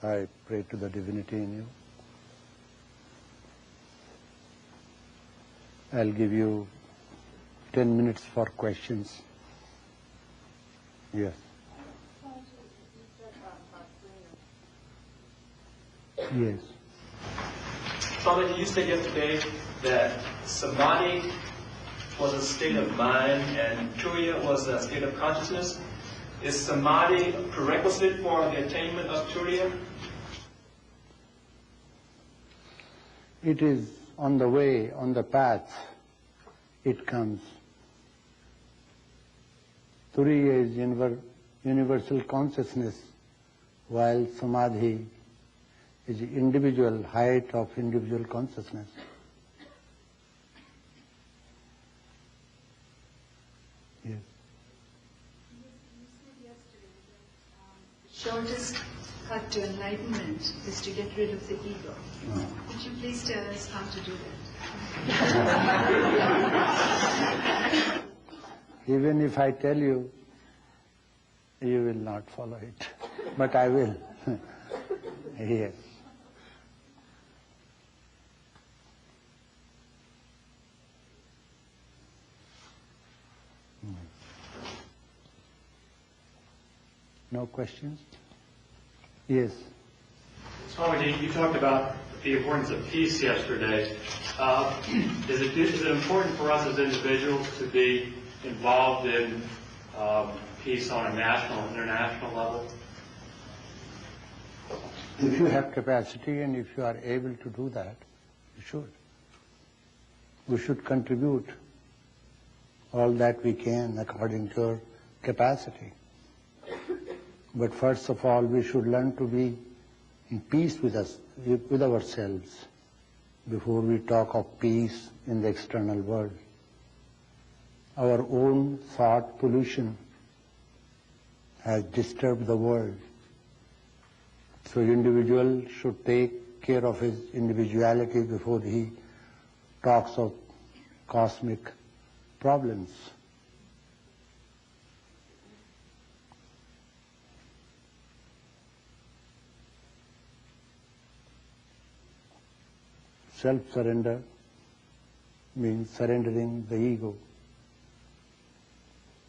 I pray to the divinity in you. I'll give you 10 minutes for questions. Yes. Yes. Swami, you said yesterday that samadhi was a state of mind and turiya was a state of consciousness. Is samadhi a prerequisite for the attainment of turiya? It is on the way, on the path, it comes. Turiya is universal consciousness, while samadhi is the individual height of individual consciousness. Yes. You said yesterday that shortest cut to enlightenment is to get rid of the ego. Could you please tell us how to do that? Even if I tell you, you will not follow it. But I will. Yes. No questions? Yes. Swamiji, you talked about the importance of peace yesterday. Is it important for us as individuals to be involved in peace on a national, international level? If you have capacity and if you are able to do that, you should. We should contribute all that we can according to our capacity. But first of all, we should learn to be in peace with us, with ourselves, before we talk of peace in the external world. Our own thought pollution has disturbed the world. So individual should take care of his individuality before he talks of cosmic problems. Self-surrender means surrendering the ego,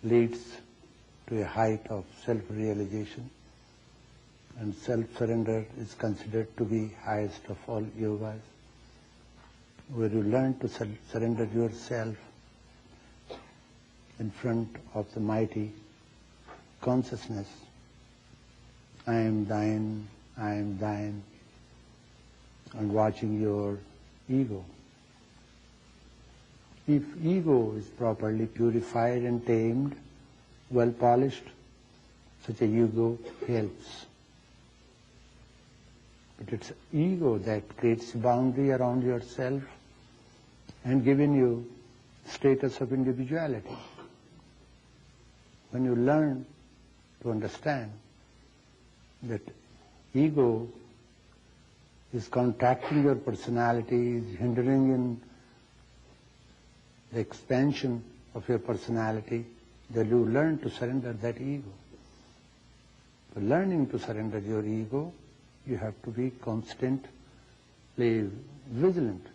leads to a height of self-realization, and self-surrender is considered to be highest of all yogas, where you learn to surrender yourself in front of the mighty consciousness. I am thine, and watching your ego. If ego is properly purified and tamed, well polished, such a ego helps. But it's ego that creates boundary around yourself and giving you status of individuality. When you learn to understand that ego is contracting your personality, is hindering in the expansion of your personality, then you learn to surrender that ego. For learning to surrender your ego, you have to be constantly vigilant.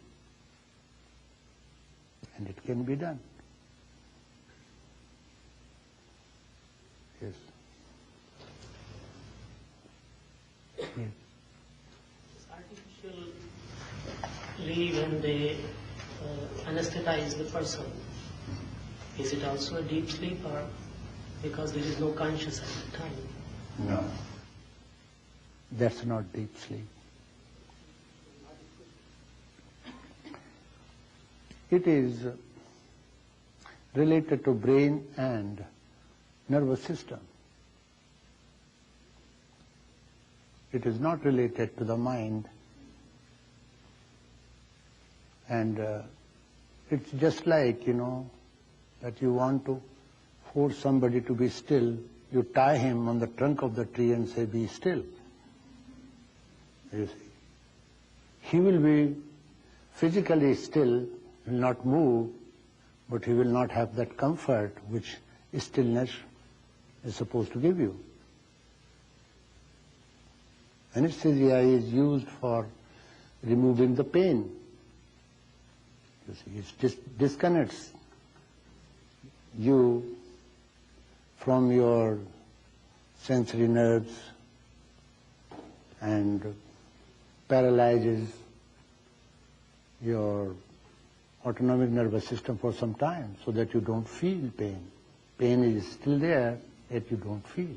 And it can be done. Yes. Yes. Artificially, when they anesthetize the person, is it also a deep sleep, or because there is no conscious at the time? No. That's not deep sleep. It is related to brain and nervous system. It is not related to the mind. And it's just like, that you want to force somebody to be still. You tie him on the trunk of the tree and say, be still. You see. He will be physically still, will not move, but he will not have that comfort which stillness is supposed to give you. Anesthesia is used for removing the pain. You see, it just disconnects you from your sensory nerves and paralyzes your autonomic nervous system for some time so that you don't feel pain. Pain is still there, yet you don't feel.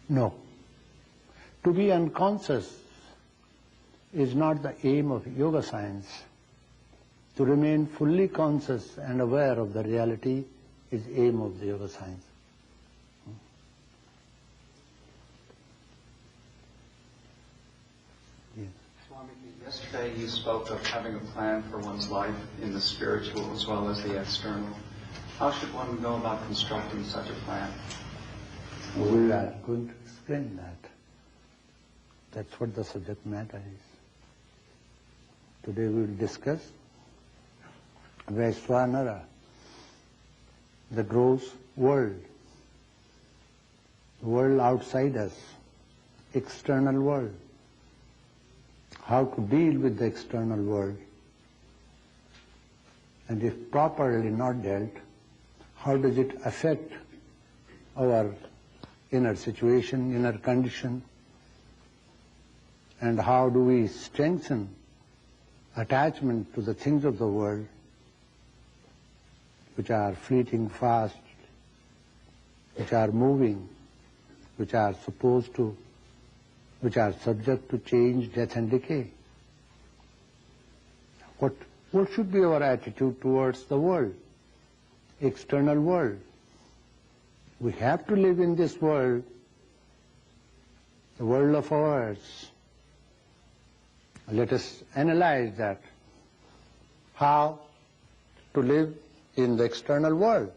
No. To be unconscious is not the aim of yoga science. To remain fully conscious and aware of the reality is aim of the yoga science. Swamiji, yesterday you spoke of having a plan for one's life in the spiritual as well as the external. How should one go about constructing such a plan? We are going to explain that. That's what the subject matter is. Today we will discuss Vaishvanara, the gross world, the world outside us, external world. How to deal with the external world, and if properly not dealt, how does it affect our inner situation, inner condition, and how do we strengthen attachment to the things of the world which are fleeting fast, which are moving, which are subject to change, death and decay. What should be our attitude towards the world, external world? We have to live in this world, the world of ours. Let us analyze that. How to live in the external world.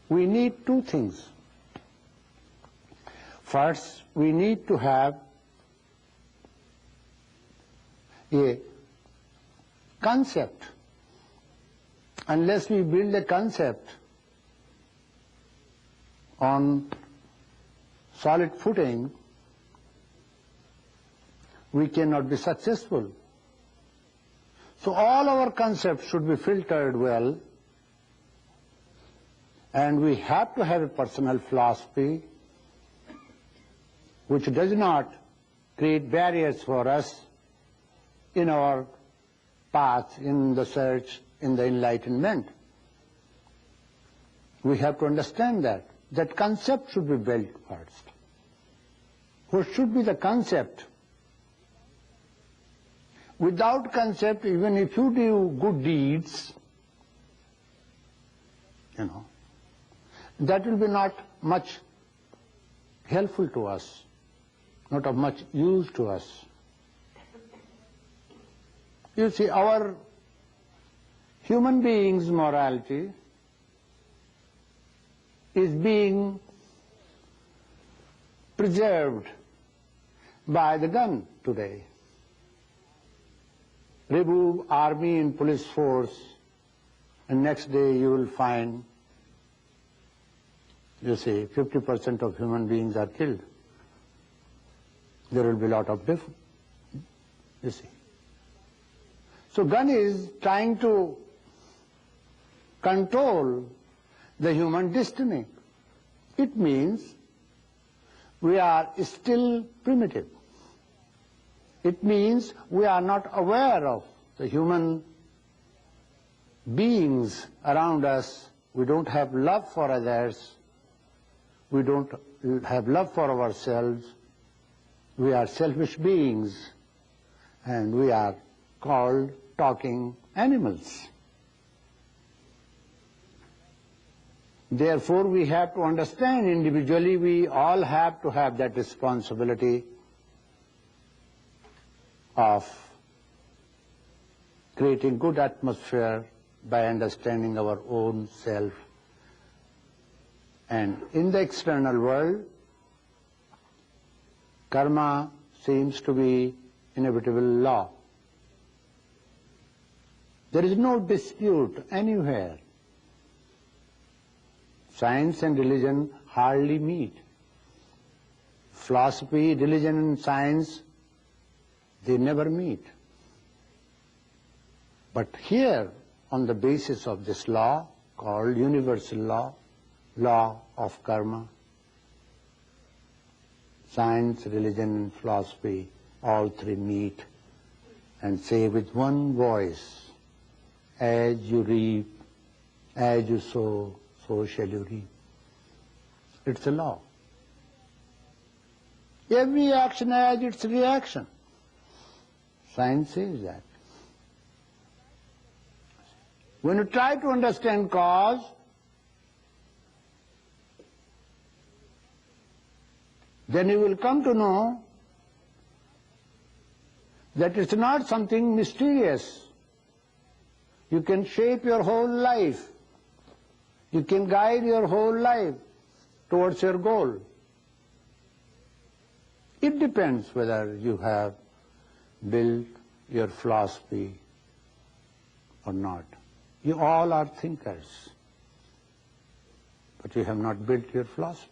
We need two things. First, we need to have a concept. Unless we build a concept on solid footing, we cannot be successful. So all our concepts should be filtered well, and we have to have a personal philosophy which does not create barriers for us in our path, in the search, in the enlightenment. We have to understand that concept should be built first. What should be the concept? Without concept, even if you do good deeds, that will be not much helpful to us, not of much use to us. You see, our human beings' morality is being preserved by the gun today. Remove army and police force, and next day you will find, 50% of human beings are killed. There will be a lot of difference, you see. So gun is trying to control the human destiny. It means we are still primitive. It means we are not aware of the human beings around us. We don't have love for others. We don't have love for ourselves. We are selfish beings, and we are called talking animals. Therefore, we have to understand individually, we all have to have that responsibility of creating good atmosphere by understanding our own self. And in the external world, karma seems to be inevitable law. There is no dispute anywhere. Science and religion hardly meet. Philosophy, religion and science, they never meet. But here, on the basis of this law, called universal law, law of karma, science, religion and philosophy, all three meet and say with one voice, as you reap, as you sow, so shall you reap. It's a law. Every action has its reaction. Science says that. When you try to understand cause, then you will come to know that it's not something mysterious. You can shape your whole life. You can guide your whole life towards your goal. It depends whether you have built your philosophy or not. You all are thinkers, but you have not built your philosophy.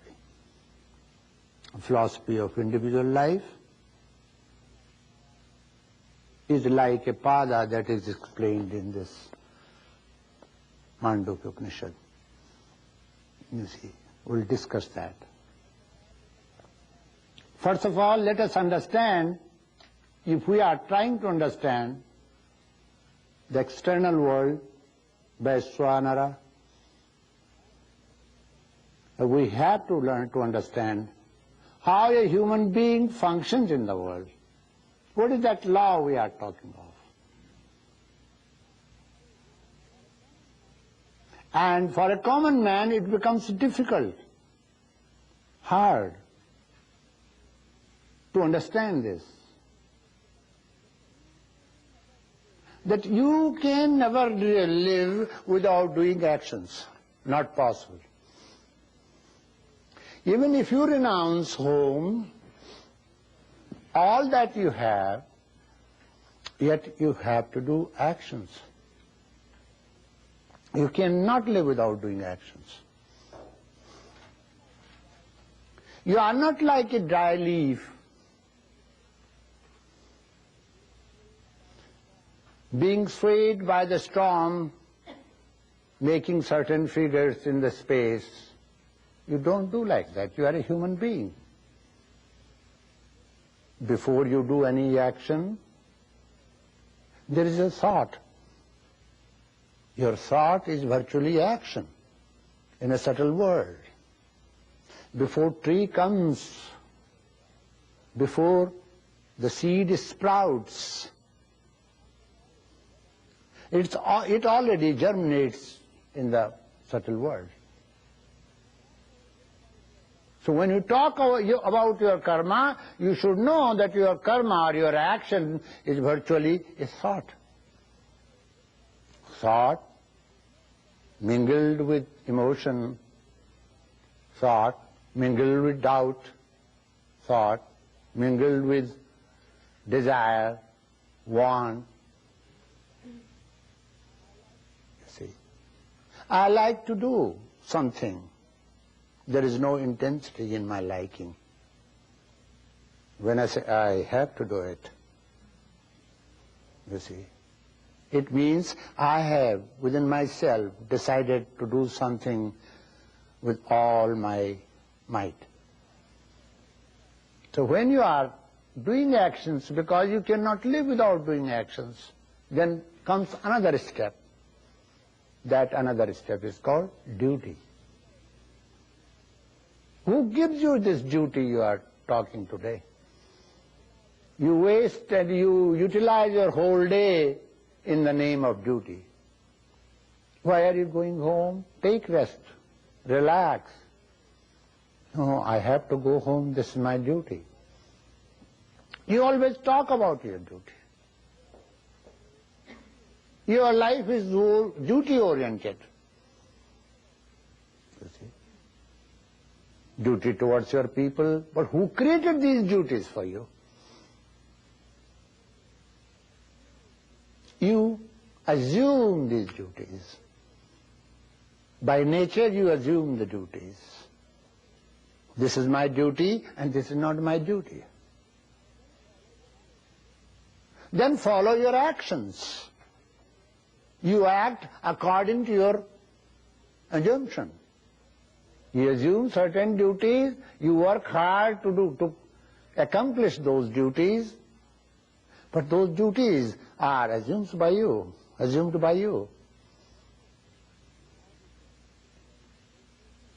A philosophy of individual life is like a pada that is explained in this Mandukya Upanishad. You see, we'll discuss that. First of all, let us understand, if we are trying to understand the external world by Swanara, we have to learn to understand how a human being functions in the world. What is that law we are talking of? And for a common man, it becomes difficult, hard to understand this. That you can never live without doing actions. Not possible. Even if you renounce home, all that you have, yet you have to do actions. You cannot live without doing actions. You are not like a dry leaf, being swayed by the storm, making certain figures in the space. You don't do like that. You are a human being. Before you do any action, there is a thought. Your thought is virtually action in a subtle world. Before tree comes, before the seed sprouts, it already germinates in the subtle world. So when you talk about your karma, you should know that your karma or your action is virtually a thought. Thought mingled with emotion, thought mingled with doubt, thought mingled with desire, want. You see, I like to do something. There is no intensity in my liking. When I say I have to do it, you see, it means I have within myself decided to do something with all my might. So when you are doing actions, because you cannot live without doing actions, then comes another step. That another step is called duty. Who gives you this duty you are talking today? You waste and you utilize your whole day in the name of duty. Why are you going home? Take rest. Relax. No, I have to go home. This is my duty. You always talk about your duty. Your life is duty-oriented. You see? Duty towards your people, but who created these duties for you? You assume these duties. By nature you assume the duties. This is my duty and this is not my duty. Then follow your actions. You act according to your assumption. You assume certain duties, you work hard to accomplish those duties, but those duties are assumed by you.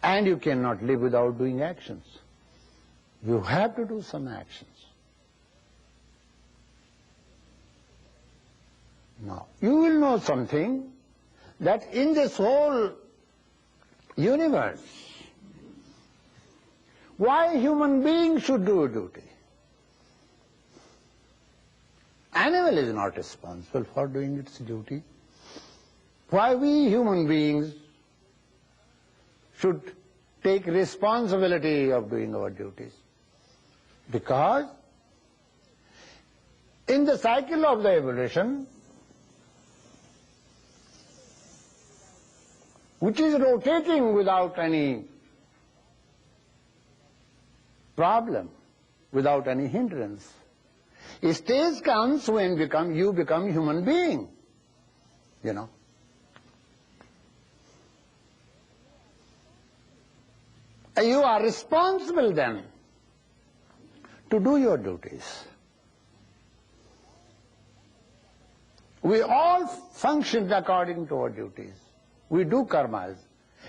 And you cannot live without doing actions. You have to do some actions. Now, you will know something, that in this whole universe, why a human being should do a duty? Animal is not responsible for doing its duty. Why we human beings should take responsibility of doing our duties? Because in the cycle of the evolution, which is rotating without any problem, without any hindrance, a stage comes when you become human being, you know. You are responsible then to do your duties. We all function according to our duties. We do karmas.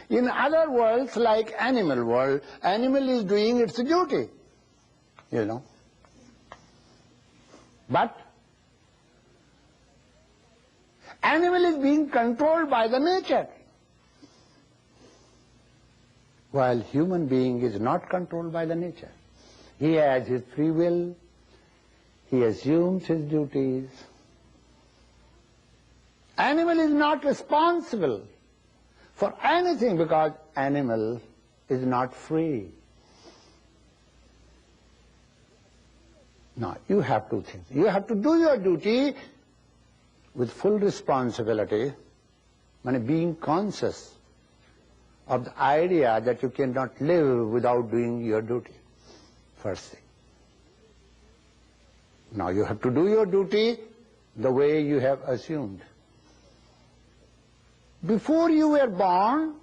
In other worlds, like animal world, animal is doing its duty, you know. But animal is being controlled by the nature, while human being is not controlled by the nature. He has his free will, he assumes his duties. Animal is not responsible for anything because animal is not free. Now, you have two things. You have to do your duty with full responsibility, being conscious of the idea that you cannot live without doing your duty, first thing. Now, you have to do your duty the way you have assumed. Before you were born,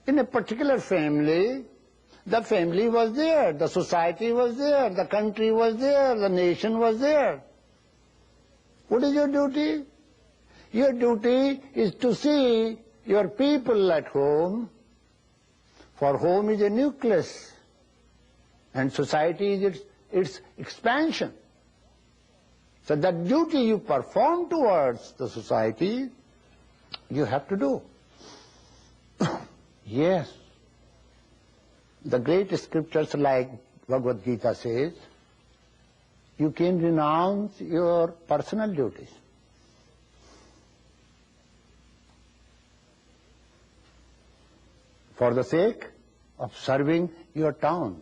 in a particular family, the family was there, the society was there, the country was there, the nation was there. What is your duty? Your duty is to see your people at home, for home is a nucleus, and society is its expansion. So that duty you perform towards the society, you have to do. Yes. The great scriptures like Bhagavad Gita says, you can renounce your personal duties. For the sake of serving your town.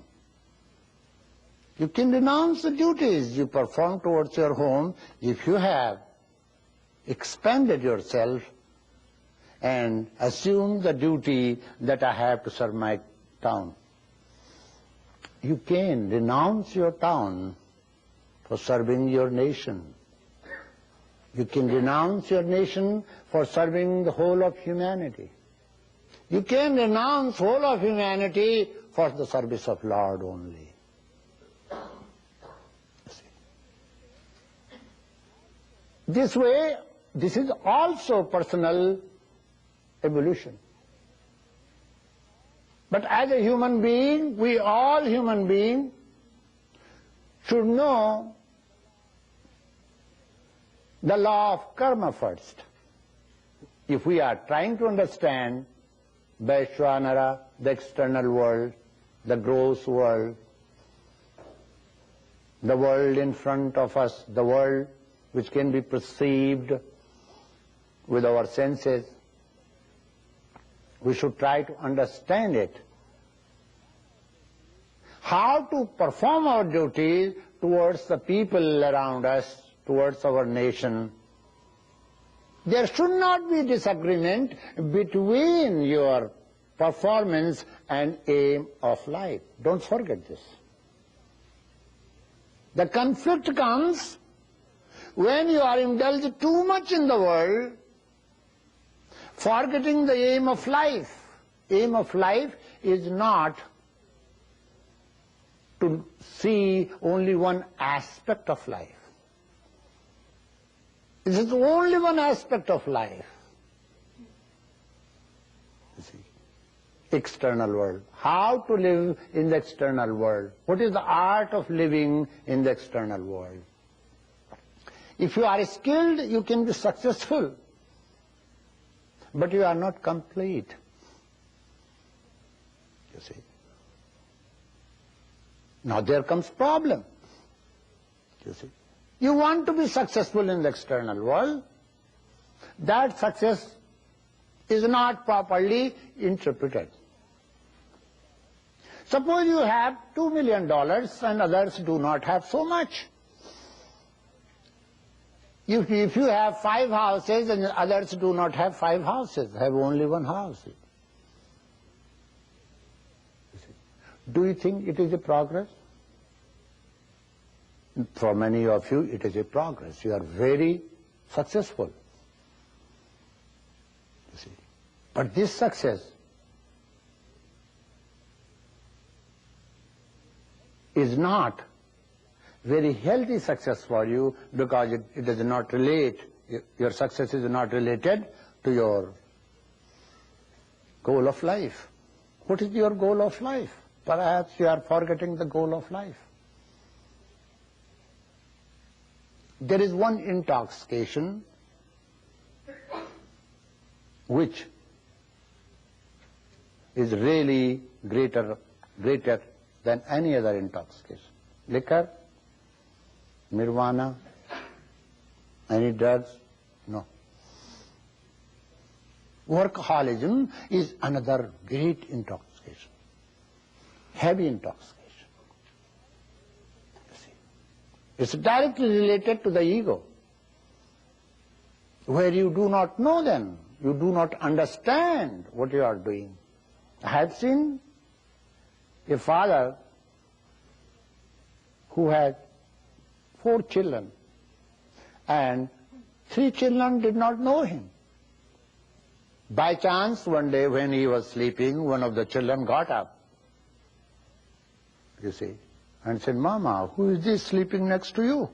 You can renounce the duties you perform towards your home if you have expanded yourself and assumed the duty that I have to serve my town. You can renounce your town for serving your nation. You can renounce your nation for serving the whole of humanity. You can renounce whole of humanity for the service of Lord only. This way, this is also personal evolution. But as a human being, we all human beings should know the law of karma first. If we are trying to understand Vaishvanara, the external world, the gross world, the world in front of us, the world which can be perceived with our senses, we should try to understand it. How to perform our duties towards the people around us, towards our nation, There should not be disagreement between your performance and aim of life. Don't forget this. The conflict comes when you are indulged too much in the world, forgetting the aim of life. Aim of life is not to see only one aspect of life. This is only one aspect of life. You see, external world. How to live in the external world? What is the art of living in the external world? If you are skilled, you can be successful, but you are not complete. You see. Now there comes problem. You see. You want to be successful in the external world. That success is not properly interpreted. Suppose you have $2 million and others do not have so much. If you have 5 houses and others do not have 5 houses, have only 1 house. Do you think it is a progress? For many of you, it is a progress. You are very successful. You see. But this success is not very healthy success for you because it does not relate, your success is not related to your goal of life. What is your goal of life? Perhaps you are forgetting the goal of life. There is one intoxication which is really greater than any other intoxication. Liquor, nirvana, any drugs? No. Workaholism is another great intoxication, heavy intoxication. You see, it's directly related to the ego, where you do not know then, you do not understand what you are doing. I have seen a father who had 4 children, and 3 children did not know him. By chance, one day when he was sleeping, one of the children got up, you see, and said, "Mama, who is this sleeping next to you?"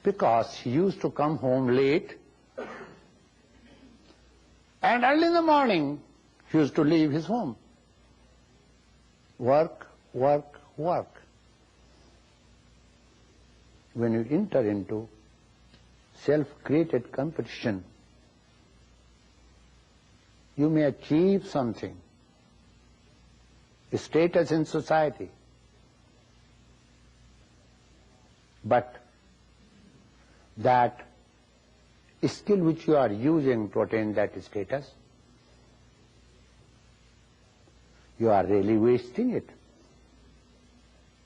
Because he used to come home late, and early in the morning, he used to leave his home. Work, work, work. When you enter into self-created competition, you may achieve something, a status in society, but that skill which you are using to attain that status, you are really wasting it.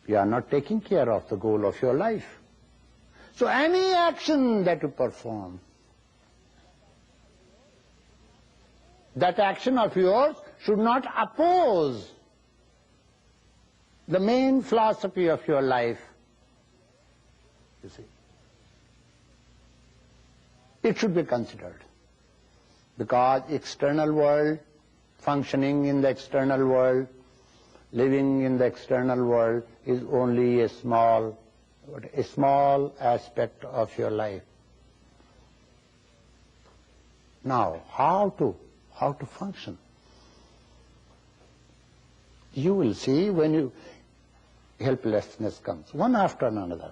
You are not taking care of the goal of your life. So any action that you perform, that action of yours should not oppose the main philosophy of your life. You see, it should be considered, because external world, functioning in the external world, living in the external world is only a small aspect of your life. Now, how to function? You will see when helplessness comes, one after another.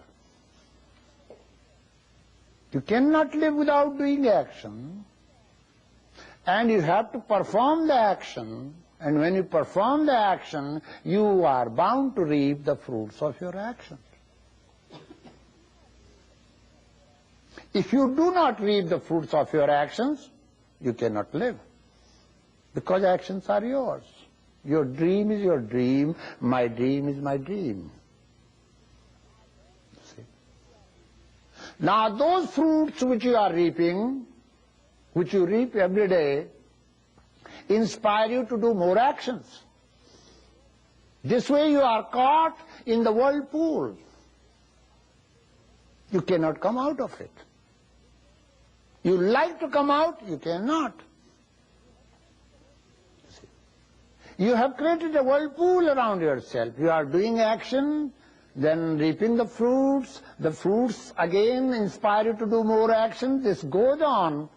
You cannot live without doing action, and you have to perform the action, and when you perform the action, you are bound to reap the fruits of your action. If you do not reap the fruits of your actions, you cannot live, because actions are yours. Your dream is your dream, my dream is my dream. See? Now those fruits which you are reaping, which you reap every day, inspire you to do more actions. This way you are caught in the whirlpool. You cannot come out of it. You like to come out, you cannot. You have created a whirlpool around yourself. You are doing action, then reaping the fruits again inspire you to do more action. This goes on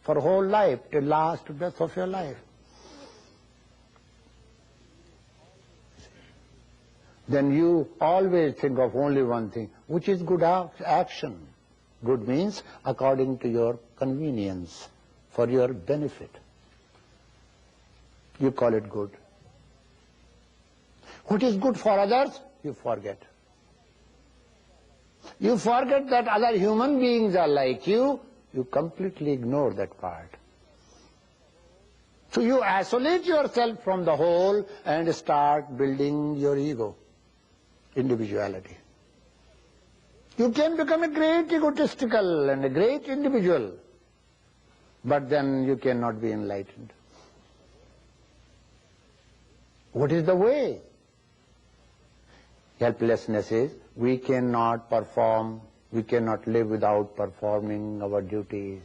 for whole life, till last breath of your life. Then you always think of only one thing, which is good action. Good means according to your convenience, for your benefit. You call it good. What is good for others, you forget. You forget that other human beings are like you completely ignore that part. So you isolate yourself from the whole and start building your ego, individuality. You can become a great egotistical and a great individual, but then you cannot be enlightened. What is the way? Helplessness is we cannot perform, we cannot live without performing our duties.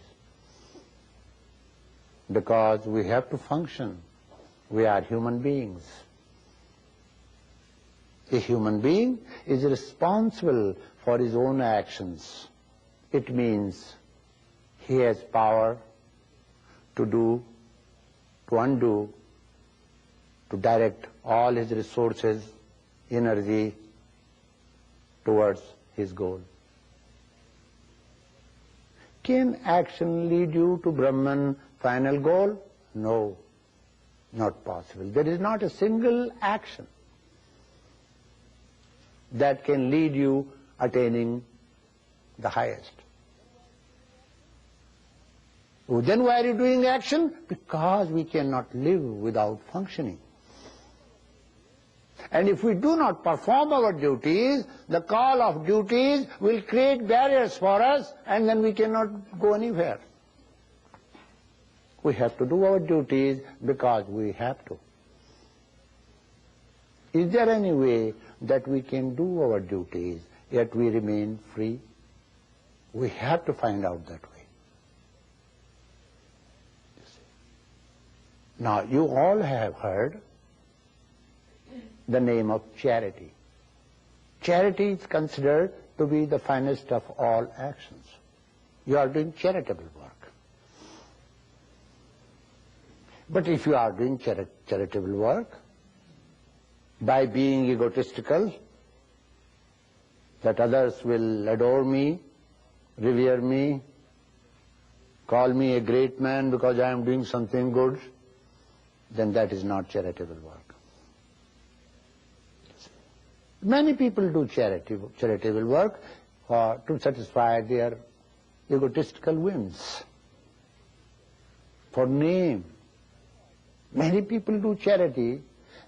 Because we have to function. We are human beings. A human being is responsible for his own actions. It means he has power to do, to undo, to direct all his resources, energy towards his goal. Can action lead you to Brahman final goal? No, not possible. There is not a single action that can lead you attaining the highest. Then why are you doing action? Because we cannot live without functioning. And if we do not perform our duties, the call of duties will create barriers for us, and then we cannot go anywhere. We have to do our duties because we have to. Is there any way that we can do our duties, yet we remain free? We have to find out that way. Now, you all have heard the name of charity. Charity is considered to be the finest of all actions. You are doing charitable work. But if you are doing charitable work, by being egotistical, that others will adore me, revere me, call me a great man because I am doing something good, then that is not charitable work. Many people do charitable work to satisfy their egotistical whims, for name. Many people do charity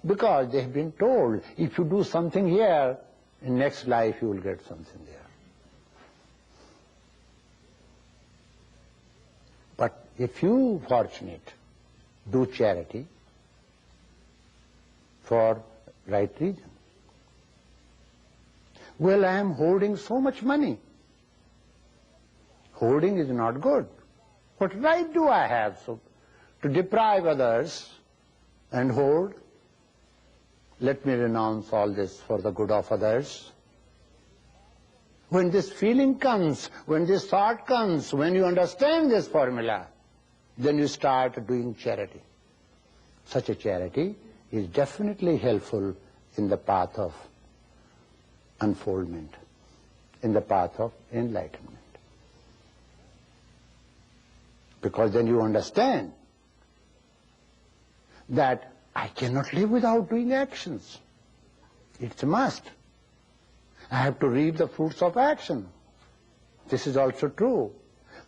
because they have been told, if you do something here, in next life you will get something there. But if you, fortunate, do charity for right reason, well, I am holding so much money. Holding is not good. What right do I have to deprive others and hold? Let me renounce all this for the good of others. When this feeling comes, when this thought comes, when you understand this formula, then you start doing charity. Such a charity is definitely helpful in the path of unfoldment, in the path of enlightenment. Because then you understand that I cannot live without doing actions. It's a must. I have to reap the fruits of action. This is also true.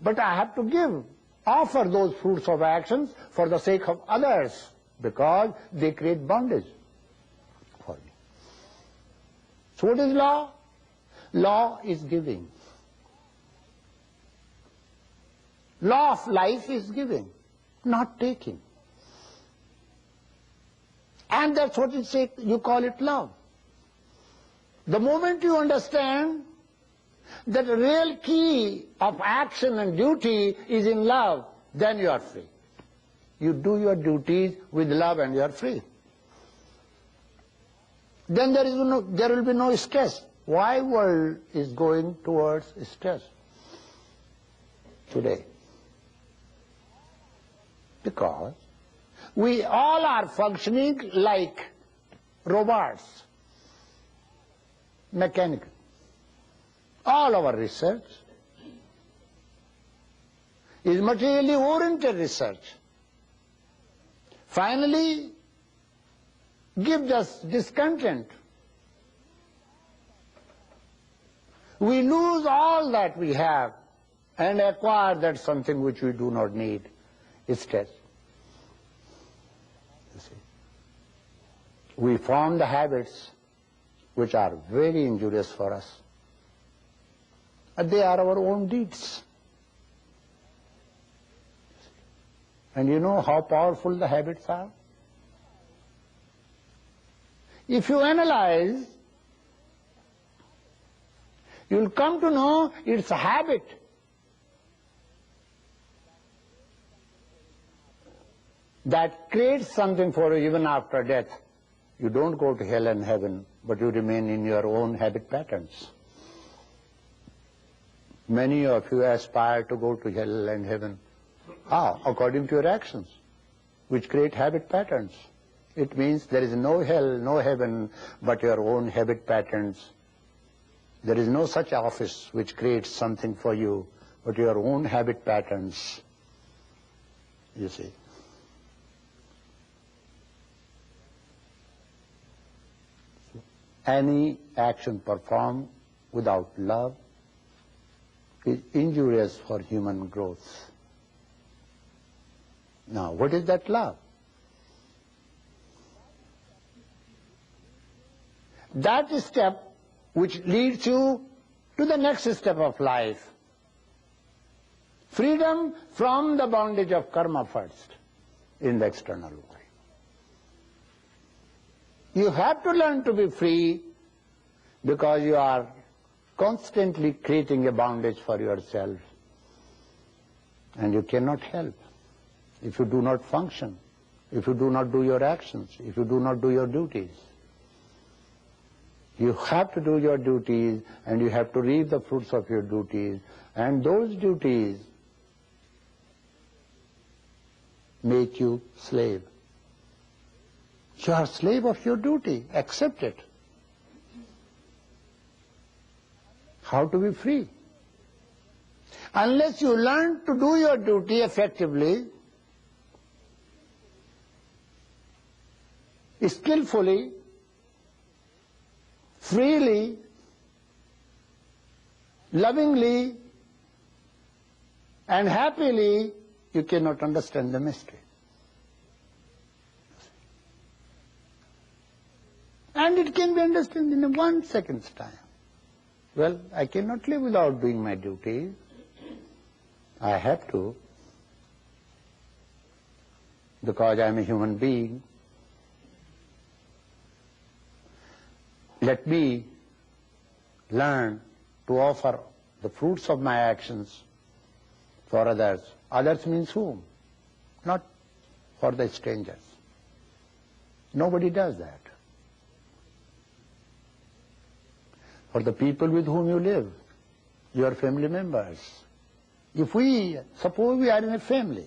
But I have to offer those fruits of actions for the sake of others, because they create bondage for me. So what is law? Law is giving. Law of life is giving, not taking. And that's what you call it love. The moment you understand that the real key of action and duty is in love, then you are free. You do your duties with love and you are free. Then there will be no stress. Why world is going towards stress today? Because we all are functioning like robots, mechanical. All our research is materially oriented research. Finally, gives us discontent. We lose all that we have and acquire that something which we do not need. Stress. You see. We form the habits which are very injurious for us. And they are our own deeds. And you know how powerful the habits are? If you analyze, you'll come to know it's a habit. That creates something for you even after death. You don't go to hell and heaven, but you remain in your own habit patterns. Many of you aspire to go to hell and heaven. According to your actions, which create habit patterns. It means there is no hell, no heaven, but your own habit patterns. There is no such office which creates something for you, but your own habit patterns. You see. Any action performed without love is injurious for human growth. Now, what is that love? That step which leads you to the next step of life. Freedom from the bondage of karma first in the external world. You have to learn to be free because you are constantly creating a bondage for yourself. And you cannot help if you do not function, if you do not do your actions, if you do not do your duties. You have to do your duties and you have to reap the fruits of your duties. And those duties make you slave. You are a slave of your duty. Accept it. How to be free? Unless you learn to do your duty effectively, skillfully, freely, lovingly, and happily, you cannot understand the mystery. And it can be understood in a 1 second's time. Well, I cannot live without doing my duties. I have to, because I am a human being. Let me learn to offer the fruits of my actions for others. Others means whom? Not for the strangers. Nobody does that. For the people with whom you live, your family members. Suppose we are in a family,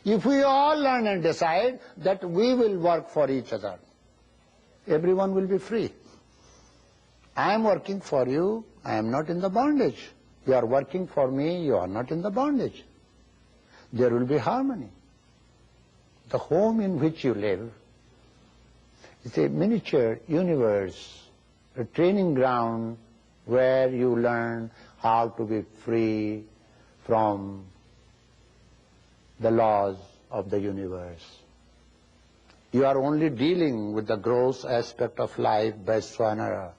if we all learn and decide that we will work for each other, everyone will be free. I am working for you, I am not in the bondage. You are working for me, you are not in the bondage. There will be harmony. The home in which you live is a miniature universe, a training ground where you learn how to be free from the laws of the universe. You are only dealing with the gross aspect of life, Vaiswanara,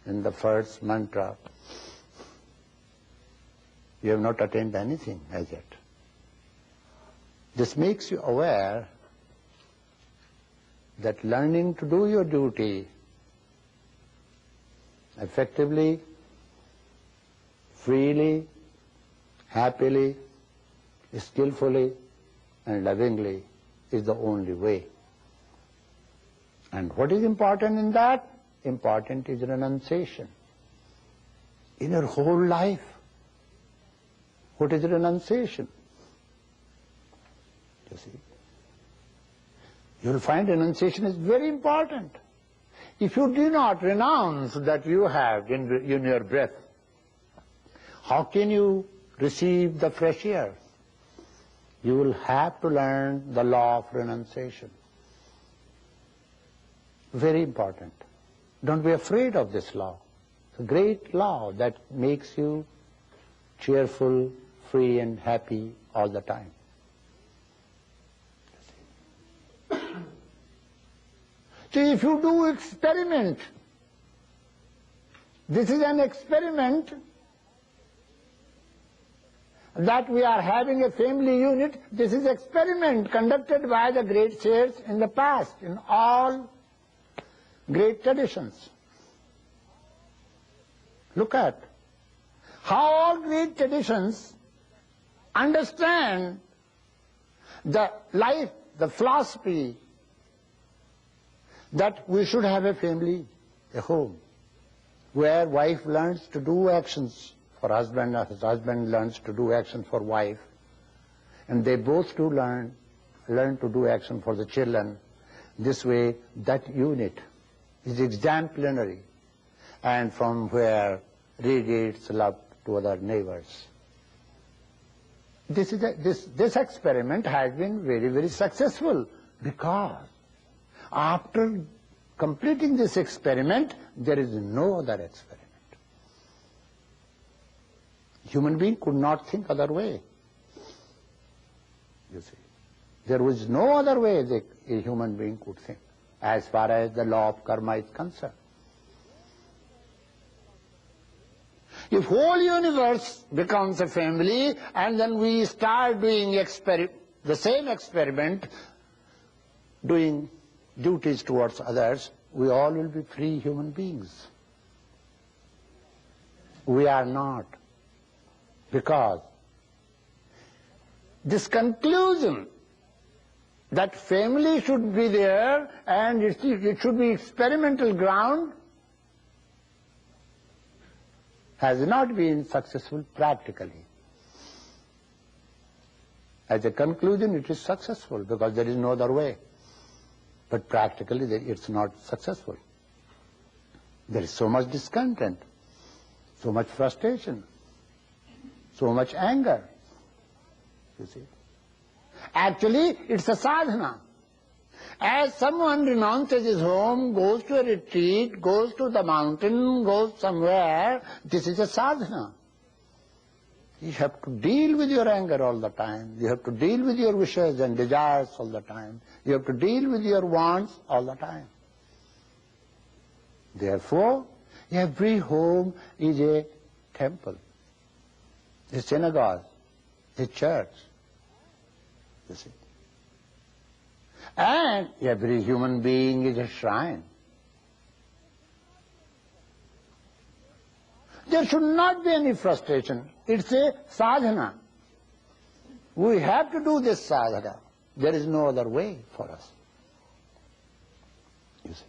in the first mantra. You have not attained anything as yet. This makes you aware that learning to do your duty effectively, freely, happily, skillfully, and lovingly is the only way. And what is important in that? Important is renunciation. In your whole life, what is renunciation? You see, you will find renunciation is very important. If you do not renounce that you have in your breath, how can you receive the fresh air? You will have to learn the law of renunciation. Very important. Don't be afraid of this law. It's a great law that makes you cheerful, free, and happy all the time. So if you do experiment, this is an experiment that we are having a family unit. This is experiment conducted by the great sages in the past, in all great traditions. Look at how all great traditions understand the life, the philosophy that we should have a family, a home, where wife learns to do actions for husband, or his husband learns to do action for wife, and they both do learn to do action for the children. This way, that unit is exemplary, and from where radiates love to other neighbors. This experiment has been very, very successful, because after completing this experiment, there is no other experiment. Human being could not think other way. You see, there was no other way that a human being could think, as far as the law of karma is concerned. If whole universe becomes a family, and then we start doing the same experiment, doing duties towards others, we all will be free human beings. We are not. Because this conclusion that family should be there and it should be experimental ground has not been successful practically. As a conclusion, it is successful because there is no other way. But practically, it's not successful. There is so much discontent, so much frustration, so much anger. You see, actually, it's a sadhana. As someone renounces his home, goes to a retreat, goes to the mountain, goes somewhere, this is a sadhana. You have to deal with your anger all the time. You have to deal with your wishes and desires all the time. You have to deal with your wants all the time. Therefore, every home is a temple, a synagogue, a church. You see. And every human being is a shrine. There should not be any frustration. It's a sadhana. We have to do this sadhana. There is no other way for us. You see.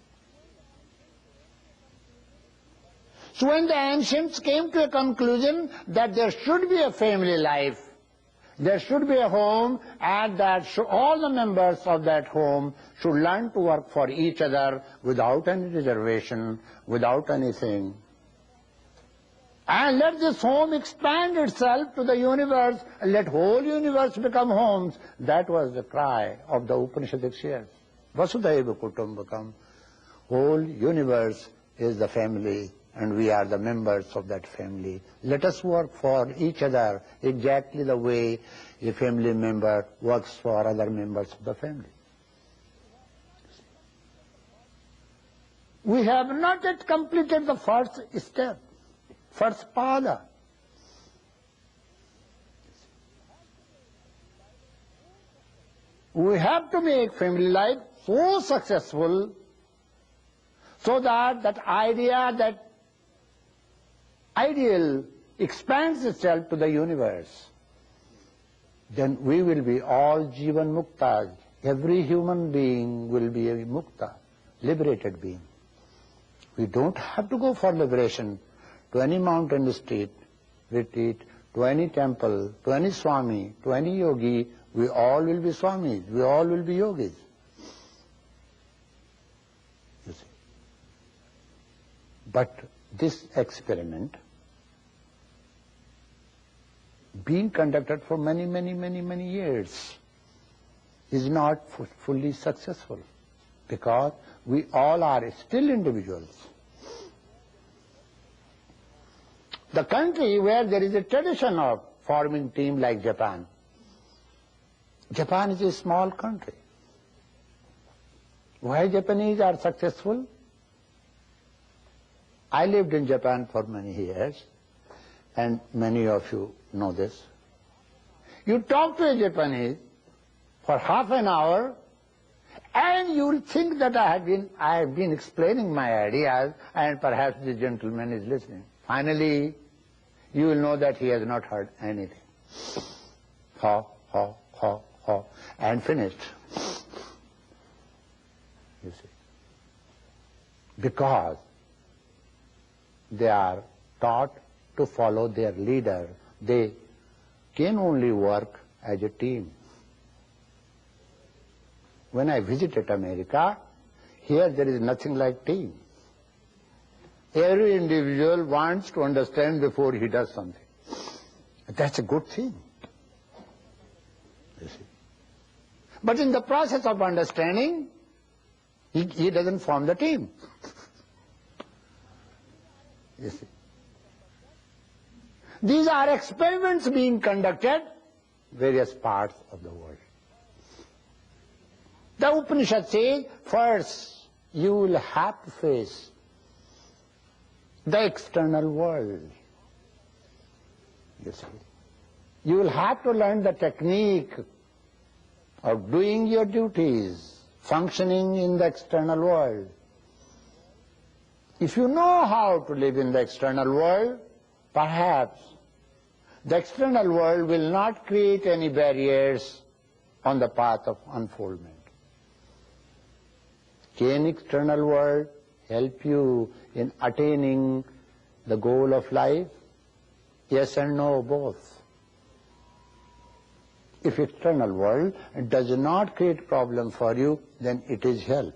So when the ancients came to a conclusion that there should be a family life, there should be a home, and that all the members of that home should learn to work for each other without any reservation, without anything. And let this home expand itself to the universe, and let whole universe become homes. That was the cry of the Upanishadic seers. Vasudhaiva Kutumbakam. Whole universe is the family, and we are the members of that family. Let us work for each other exactly the way a family member works for other members of the family. We have not yet completed the first step, first pada. We have to make family life so successful so that that idea, that ideal expands itself to the universe. Then we will be all Jivan Muktas. Every human being will be a Mukta, liberated being. We don't have to go for liberation to any mountain retreat, to any temple, to any Swami, to any yogi. We all will be Swamis, we all will be yogis. You see. But this experiment, being conducted for many years, is not fully successful because we all are still individuals. The country where there is a tradition of forming team like Japan, Japan is a small country. Why Japanese are successful? I lived in Japan for many years, and many of you know this. You talk to a Japanese for half an hour, and you will think that I have been explaining my ideas, and perhaps the gentleman is listening. Finally, you will know that he has not heard anything. Ha, ha, ha, ha, and finished. You see. Because they are taught to follow their leader. They can only work as a team. When I visited America, here there is nothing like team. Every individual wants to understand before he does something. That's a good thing. You see. But in the process of understanding, he doesn't form the team. You see. These are experiments being conducted in various parts of the world. The Upanishad says, first you will have to face the external world. You see. You will have to learn the technique of doing your duties, functioning in the external world. If you know how to live in the external world, perhaps the external world will not create any barriers on the path of unfoldment. Can external world help you in attaining the goal of life? Yes and no, both. If external world does not create problem for you, then it is help.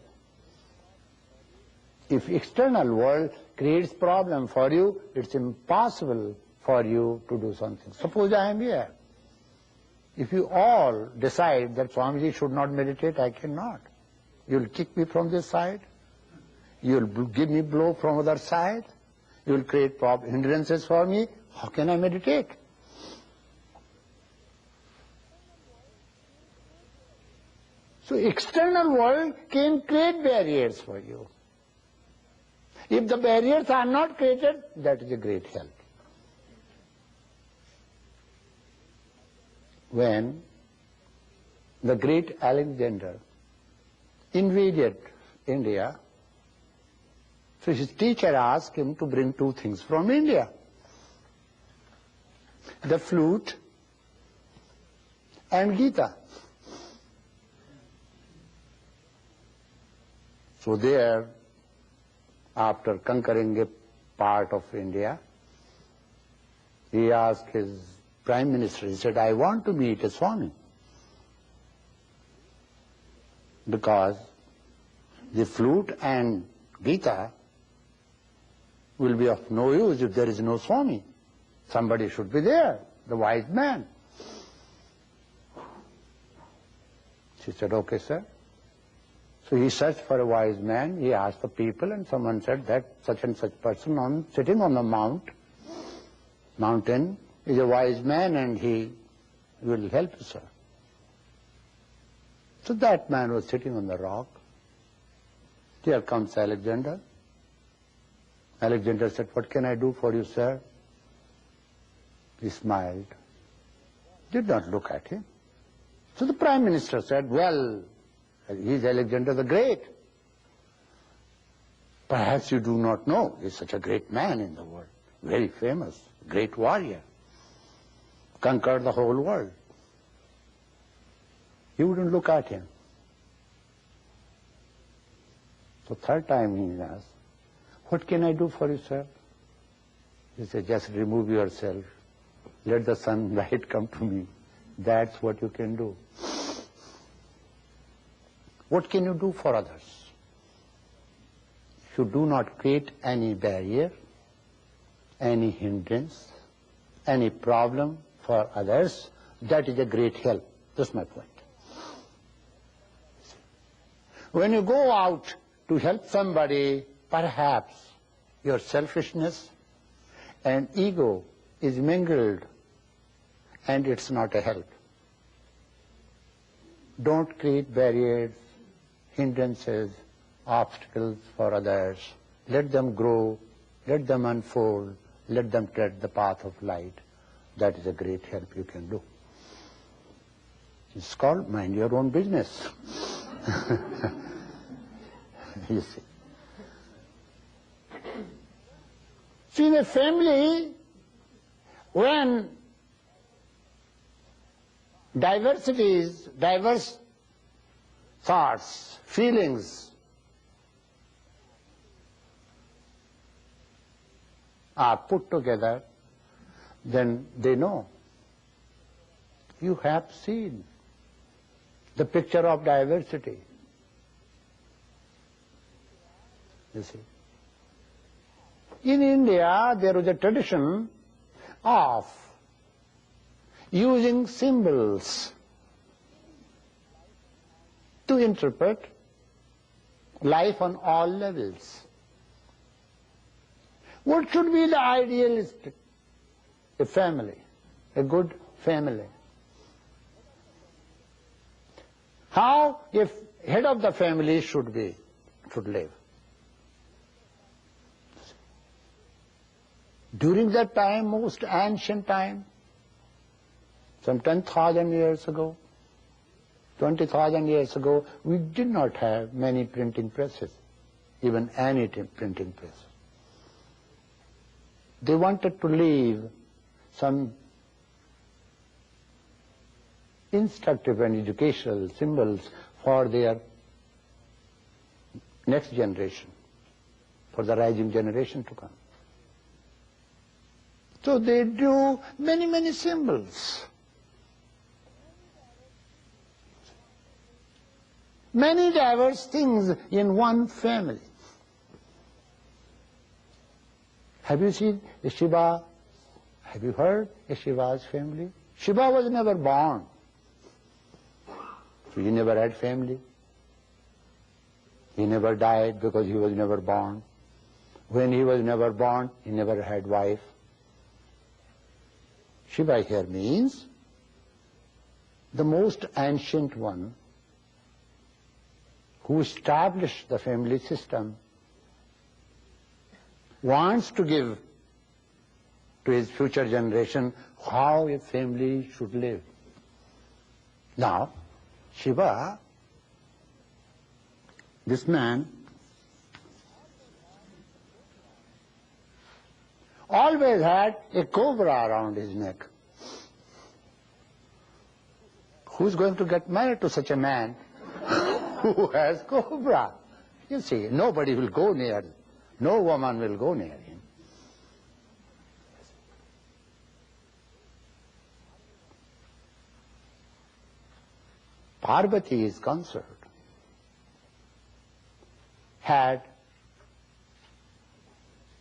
If external world creates problem for you, it's impossible for you to do something. Suppose I am here. If you all decide that Swamiji should not meditate, I cannot. You'll kick me from this side. You'll give me blow from other side. You'll create hindrances for me. How can I meditate? So external world can create barriers for you. If the barriers are not created, that is a great help. When the great Alexander invaded India, so his teacher asked him to bring two things from India: the flute and Gita. So there, after conquering a part of India, he asked his Prime Minister, he said, I want to meet a Swami, because the flute and Gita will be of no use if there is no Swami. Somebody should be there, the wise man. She said, okay, sir. So he searched for a wise man, he asked the people, and someone said that such and such person sitting on the mountain is a wise man and he will help you, sir. So that man was sitting on the rock. Here comes Alexander. Alexander said, what can I do for you, sir? He smiled, did not look at him. So the Prime Minister said, well, he's Alexander the Great. Perhaps you do not know, he's such a great man in the world, very famous, great warrior, conquered the whole world. You wouldn't look at him. So third time he asked, what can I do for you, sir? He said, just remove yourself. Let the sunlight come to me. That's what you can do. What can you do for others? If you do not create any barrier, any hindrance, any problem for others, that is a great help. That's my point. When you go out to help somebody, perhaps your selfishness and ego is mingled, and it's not a help. Don't create barriers, hindrances, obstacles for others. Let them grow, let them unfold, let them tread the path of light. That is a great help you can do. It's called mind your own business. You see. See, in a family, when diversities, diverse thoughts, feelings are put together, then they know. You have seen the picture of diversity. You see. In India, there was a tradition of using symbols to interpret life on all levels. What should be the idealistic? A family, a good family. How if head of the family should live? During that time, most ancient time, some 10,000 years ago, 20,000 years ago, we did not have many printing presses, even any printing press. They wanted to leave some instructive and educational symbols for their next generation, for the rising generation to come. So they drew many, many symbols. Many diverse things in one family. Have you seen Shiva? Have you heard Shiva's family? Shiva was never born. So he never had family. He never died because he was never born. When he was never born, he never had wife. Shiva here means the most ancient one who established the family system wants to give to his future generation how a family should live. Now, Shiva, this man, always had a cobra around his neck. Who's going to get married to such a man who has cobra? You see, nobody will go near him. No woman will go near him. Parvati is concerned, had,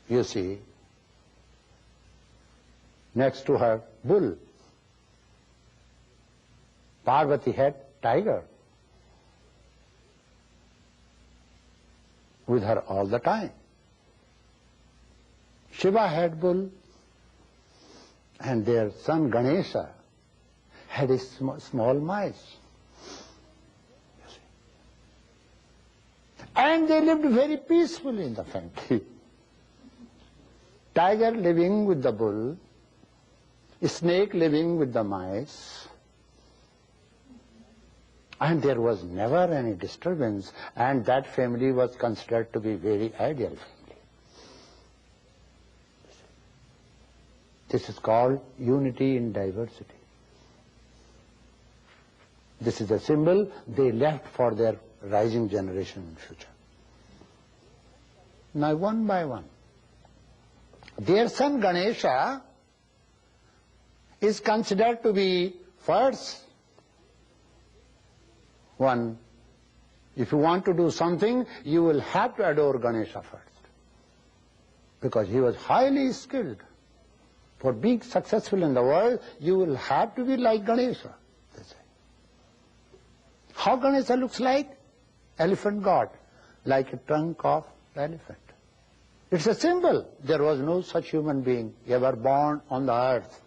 you see, next to her bull. Parvati had tiger with her all the time. Shiva had bull, and their son Ganesha had a small mice. And they lived very peacefully in the family. Tiger living with the bull, snake living with the mice, And there was never any disturbance, and that family was considered to be very ideal family. This is called unity in diversity. This is a symbol they left for their rising generation in future. Now, one by one, their son Ganesha is considered to be first one. If you want to do something, you will have to adore Ganesha first, because he was highly skilled. For being successful in the world, you will have to be like Ganesha, they say. How Ganesha looks like? Elephant god, like a trunk of the elephant. It's a symbol. There was no such human being ever born on the earth.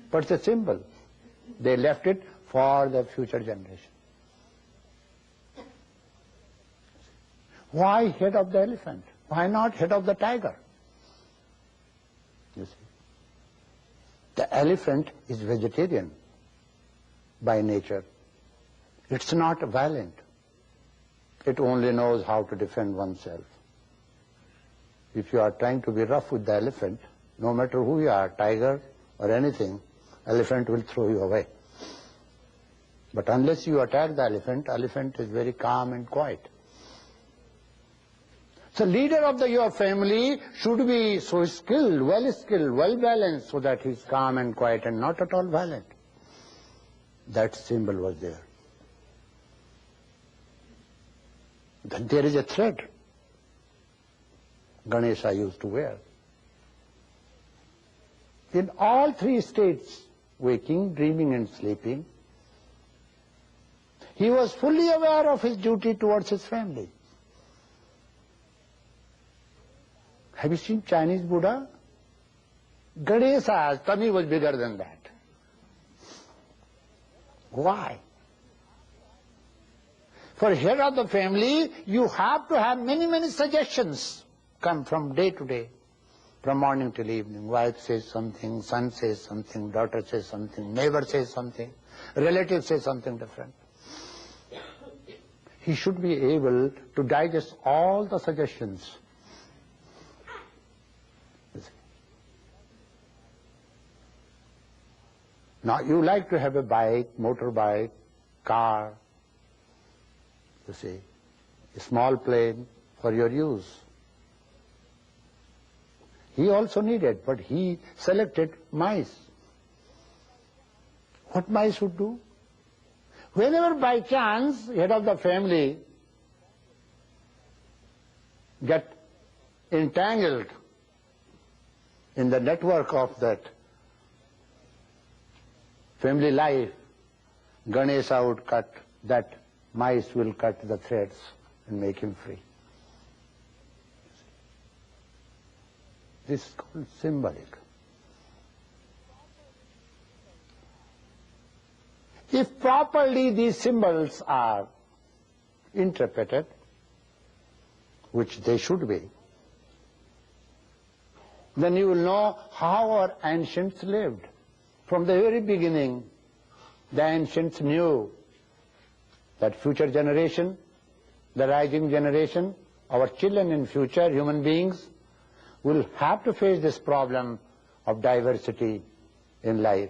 But it's a symbol. They left it for the future generation. Why head of the elephant? Why not head of the tiger? You see, the elephant is vegetarian by nature. It's not violent. It only knows how to defend oneself. If you are trying to be rough with the elephant, no matter who you are, tiger or anything, elephant will throw you away. But unless you attack the elephant is very calm and quiet. So leader of your family should be so skilled, well balanced, so that he is calm and quiet and not at all violent. That symbol was there. Then there is a thread Ganesha used to wear. In all three states, waking, dreaming and sleeping, he was fully aware of his duty towards his family. Have you seen Chinese Buddha? Ganesha's tummy was bigger than that. Why? For head of the family, you have to have many suggestions come from day to day, from morning till evening. Wife says something, son says something, daughter says something, neighbor says something, relative says something different. He should be able to digest all the suggestions. Now, you like to have a bike, motorbike, car, you see, a small plane for your use. He also needed, but he selected mice. What mice would do? Whenever by chance head of the family get entangled in the network of that family life, Ganesha would cut, that mice will cut the threads and make him free. This is called symbolic. If properly these symbols are interpreted, which they should be, then you will know how our ancients lived. From the very beginning, the ancients knew that future generation, the rising generation, our children in future, human beings, will have to face this problem of diversity in life.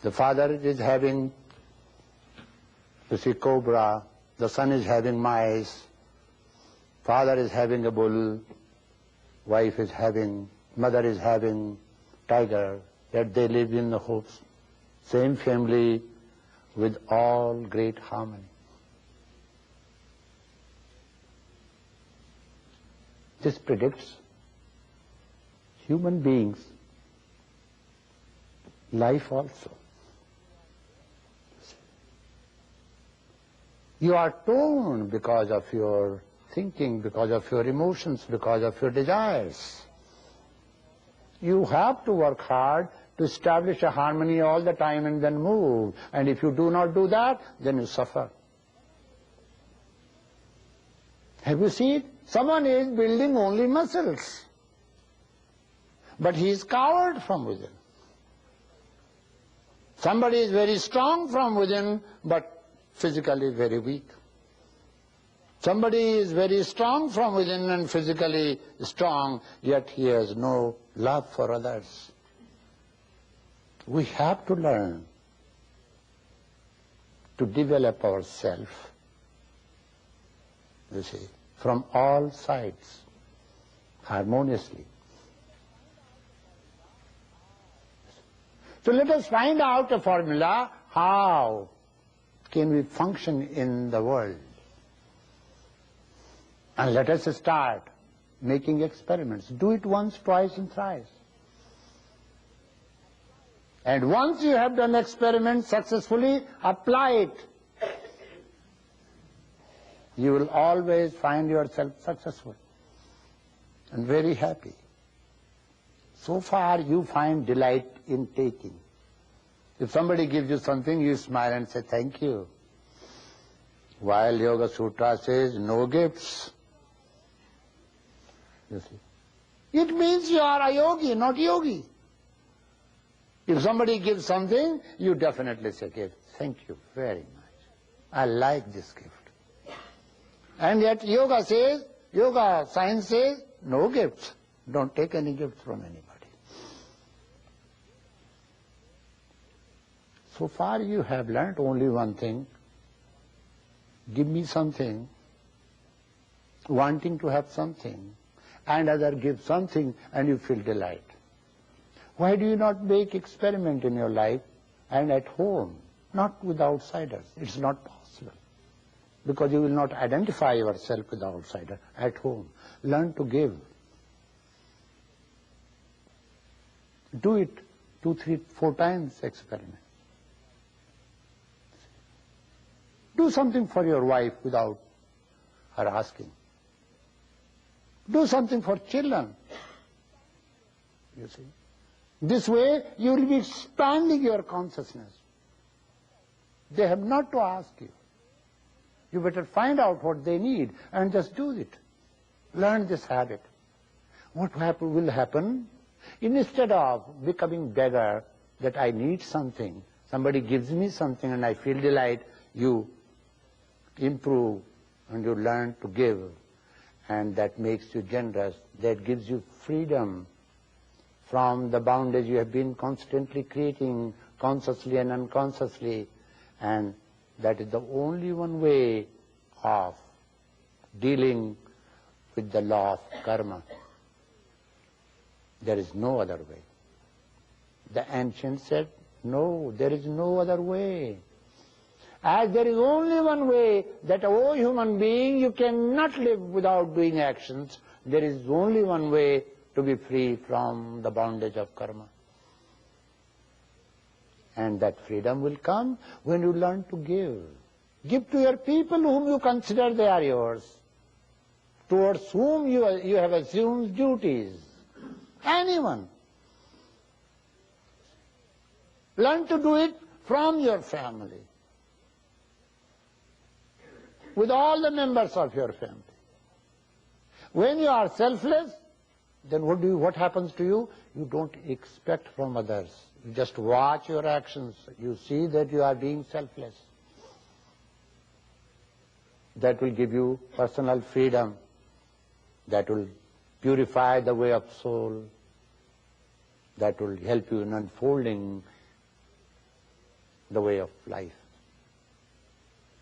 The father is having, you see, cobra, the son is having mice, father is having a bull, wife is having, mother is having tiger, yet they live in the hopes, same family with all great harmony. This predicts human beings' life also. You are torn because of your thinking, because of your emotions, because of your desires. You have to work hard to establish a harmony all the time and then move. And if you do not do that, then you suffer. Have you seen? Someone is building only muscles, but he is coward from within. Somebody is very strong from within, but physically very weak. Somebody is very strong from within and physically strong, yet he has no love for others. We have to learn to develop ourselves, you see, from all sides, harmoniously. So let us find out a formula, how can we function in the world? And let us start making experiments. Do it once, twice, and thrice. And once you have done experiments successfully, apply it. You will always find yourself successful and very happy. So far you find delight in taking. If somebody gives you something, you smile and say thank you. While Yoga Sutra says no gifts. You see, it means you are a yogi, not yogi. If somebody gives something, you definitely say, thank you very much. I like this gift. And yet yoga says, yoga science says, no gifts. Don't take any gifts from anybody. So far you have learnt only one thing. Give me something, wanting to have something, and other give something and you feel delight. Why do you not make experiment in your life and at home, not with outsiders? It's not possible. Because you will not identify yourself with the outsider. At home, learn to give. Do it 2, 3, 4 times experiment. Do something for your wife without her asking. Do something for children. You see. This way you will be expanding your consciousness. They have not to ask you. You better find out what they need and just do it. Learn this habit. What will happen? Instead of becoming beggar, that I need something, somebody gives me something and I feel delight, you improve and you learn to give, and that makes you generous, that gives you freedom from the bondage you have been constantly creating, consciously and unconsciously, and that is the only one way of dealing with the law of karma. There is no other way. The ancients said, no, there is no other way. As there is only one way, that, oh human being, you cannot live without doing actions, there is only one way to be free from the bondage of karma. And that freedom will come when you learn to give. Give to your people whom you consider they are yours, towards whom you have assumed duties. Anyone. Learn to do it from your family, with all the members of your family. When you are selfless, then what happens to you? You don't expect from others. You just watch your actions. You see that you are being selfless. That will give you personal freedom. That will purify the way of soul. That will help you in unfolding the way of life.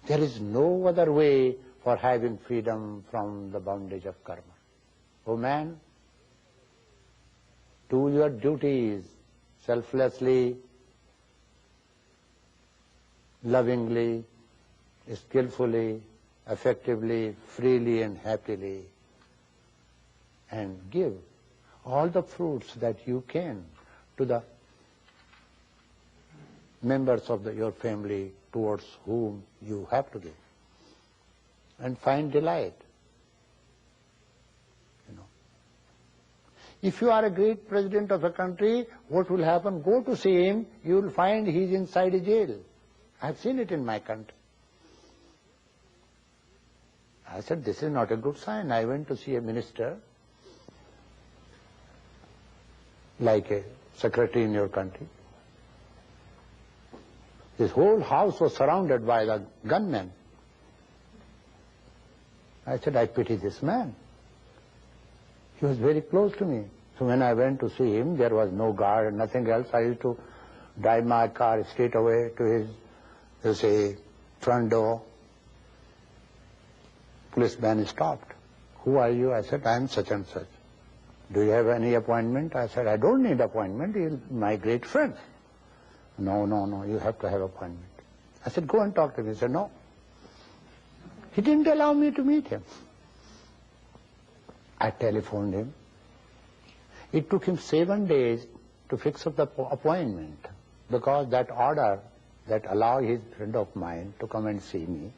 There is no other way for having freedom from the bondage of karma. O man, do your duties selflessly, lovingly, skillfully, effectively, freely and happily, and give all the fruits that you can to the members of your family towards whom you have to give, and find delight. If you are a great president of a country, what will happen? Go to see him, you will find he is inside a jail. I have seen it in my country. I said, this is not a good sign. I went to see a minister, like a secretary in your country. His whole house was surrounded by the gunmen. I said, I pity this man. He was very close to me. So when I went to see him, there was no guard and nothing else. I used to drive my car straight away to his, front door. Policeman stopped. Who are you? I said, I am such and such. Do you have any appointment? I said, I don't need appointment. He is my great friend. No, you have to have appointment. I said, go and talk to him. He said, no. He didn't allow me to meet him. I telephoned him. It took him 7 days to fix up the appointment because that order that allowed his friend of mine to come and see me,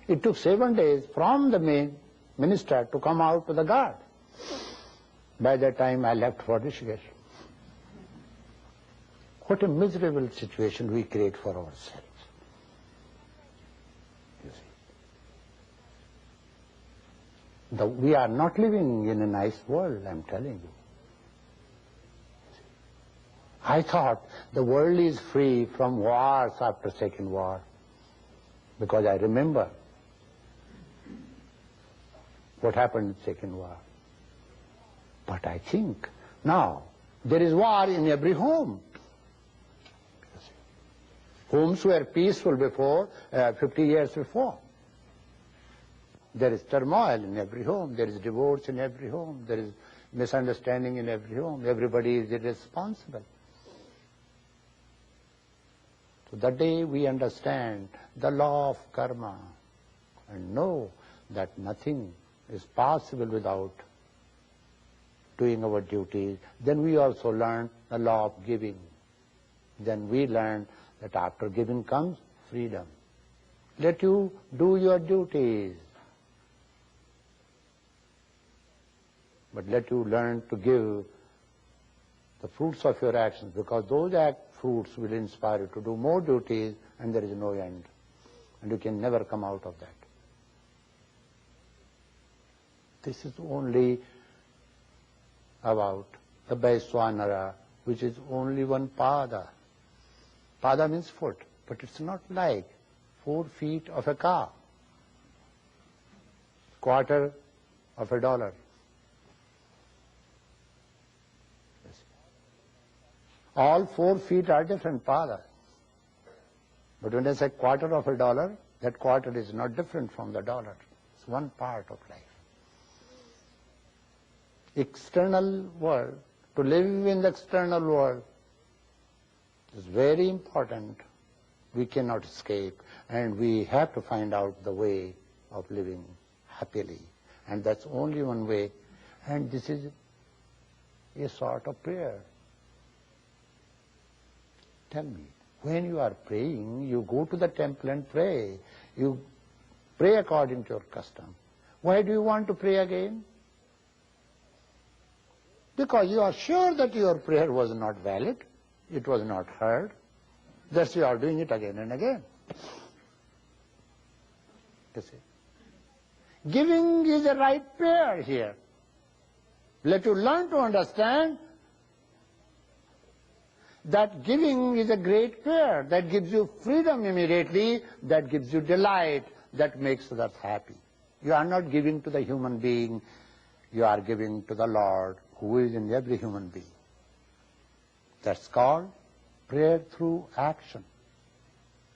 it took 7 days from the main minister to come out to the guard. By that time I left for Rishikesh. What a miserable situation we create for ourselves. You see. We are not living in a nice world, I'm telling you. I thought the world is free from wars after Second War, because I remember what happened in Second War. But I think now there is war in every home. Homes were peaceful before, 50 years before. There is turmoil in every home, there is divorce in every home, there is misunderstanding in every home, everybody is irresponsible. So the day we understand the law of karma and know that nothing is possible without doing our duties, then we also learn the law of giving. Then we learn that after giving comes freedom. Let you do your duties, but let you learn to give the fruits of your actions, because those fruits will inspire you to do more duties, and there is no end, and you can never come out of that. This is only about the Vaiswanara, which is only one pada. Pada means foot, but it's not like 4 feet of a cow, quarter of a dollar. All 4 feet are different padas. But when I say quarter of a dollar, that quarter is not different from the dollar. It's one part of life. External world, to live in the external world is very important. We cannot escape, and we have to find out the way of living happily. And that's only one way. And this is a sort of prayer. Tell me, when you are praying, you go to the temple and pray. You pray according to your custom. Why do you want to pray again? Because you are sure that your prayer was not valid, it was not heard. Thus you are doing it again and again. You see. Giving is a right prayer here. Let you learn to understand that giving is a great prayer, that gives you freedom immediately, that gives you delight, that makes others happy. You are not giving to the human being, you are giving to the Lord, who is in every human being. That's called prayer through action,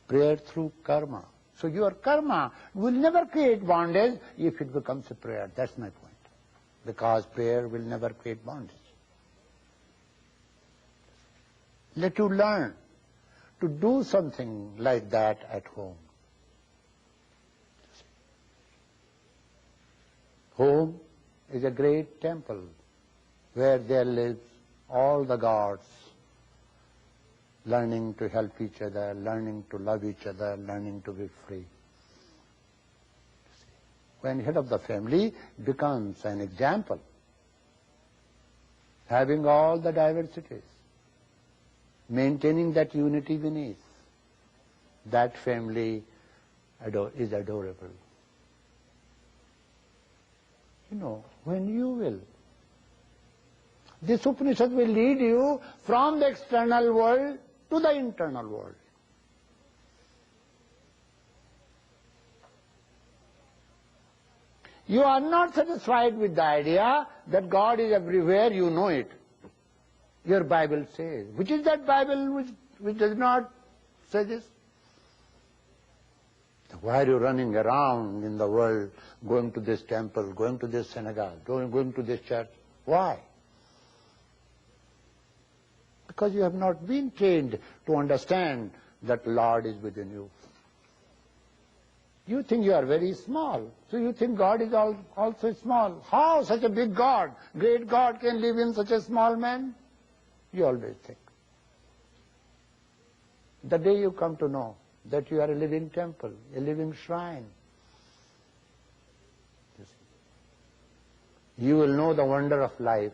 prayer through karma. So your karma will never create bondage if it becomes a prayer. That's my point. Because prayer will never create bondage. Let you learn to do something like that at home. Home is a great temple where there live all the gods, learning to help each other, learning to love each other, learning to be free. When head of the family becomes an example, having all the diversities, maintaining that unity beneath, that family is adorable. You know, when you will, this Upanishad will lead you from the external world to the internal world. You are not satisfied with the idea that God is everywhere, you know it. Your Bible says. Which is that Bible which does not say this? Why are you running around in the world, going to this temple, going to this synagogue, going to this church? Why? Because you have not been trained to understand that Lord is within you. You think you are very small, so you think God is also small. How such a big God, great God can live in such a small man? You always think. The day you come to know that you are a living temple, a living shrine, you will know the wonder of life.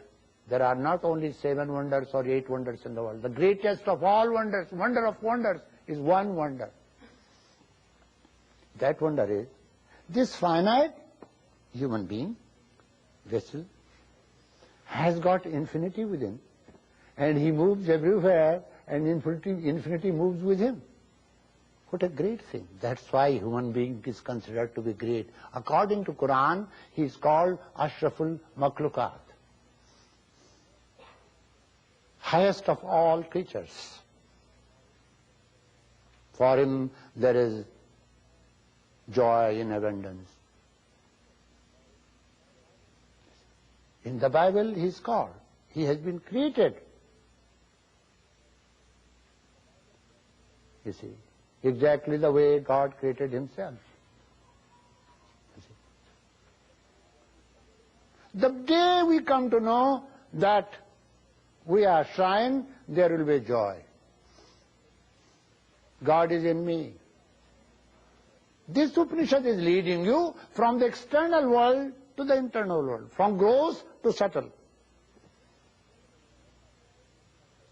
There are not only 7 wonders or 8 wonders in the world. The greatest of all wonders, wonder of wonders, is one wonder. That wonder is, this finite human being, vessel, has got infinity within, and he moves everywhere, and infinity moves with him. What a great thing. That's why human being is considered to be great. According to Quran, he is called Ashraful Makhlukat, highest of all creatures. For him there is joy in abundance. In the Bible he is called. He has been created. You see, exactly the way God created himself. You see. The day we come to know that we are shrine, there will be joy. God is in me. This Upanishad is leading you from the external world to the internal world, from gross to subtle.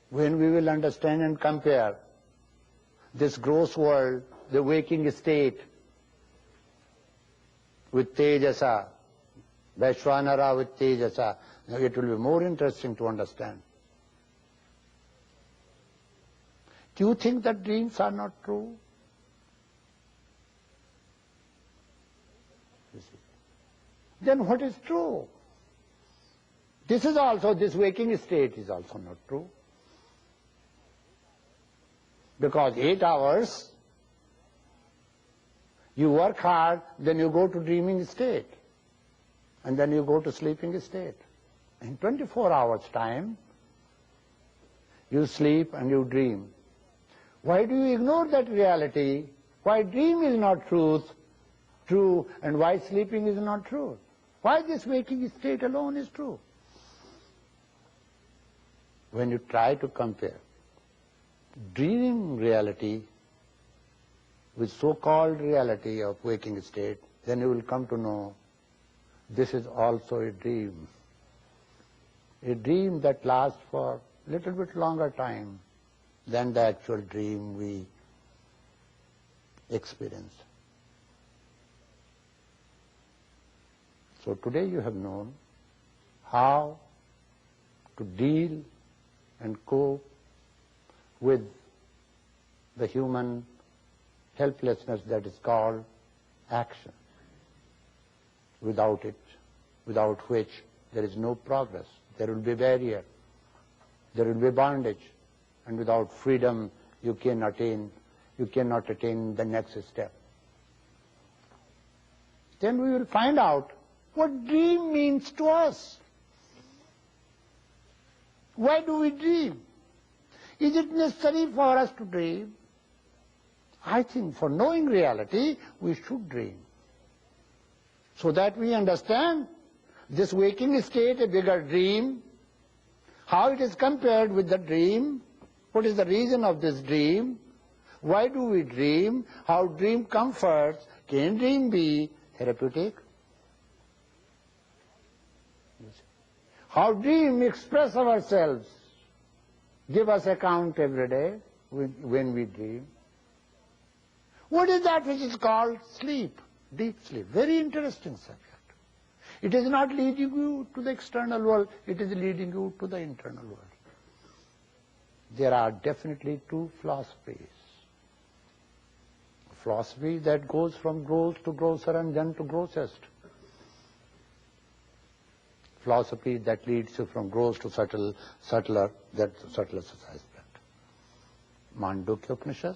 When we will understand and compare this gross world, the waking state, with Tejasa, Vaishwanara with Tejasa, it will be more interesting to understand. Do you think that dreams are not true? You see. Then what is true? This waking state is also not true. Because 8 hours, you work hard, then you go to dreaming state, and then you go to sleeping state. In 24 hours time, you sleep and you dream. Why do you ignore that reality? Why dream is not true, and why sleeping is not true? Why this waking state alone is true? When you try to compare dreaming reality with so-called reality of waking state, then you will come to know this is also a dream. A dream that lasts for a little bit longer time than the actual dream we experience. So today you have known how to deal and cope with the human helplessness that is called action. Without it, without which there is no progress. There will be barrier, there will be bondage, and without freedom you cannot attain the next step. Then we will find out what dream means to us. Why do we dream? Is it necessary for us to dream? I think for knowing reality, we should dream. So that we understand this waking state, a bigger dream, how it is compared with the dream, what is the reason of this dream, why do we dream, how dream comforts, can dream be therapeutic? How dream express ourselves, give us account every day when we dream. What is that which is called sleep, deep sleep? Very interesting subject. It is not leading you to the external world, it is leading you to the internal world. There are definitely two philosophies. A philosophy that goes from gross to grosser and then to grossest. philosophy that leads you from gross to subtler, that's the subtlest aspect. Mandukya Upanishad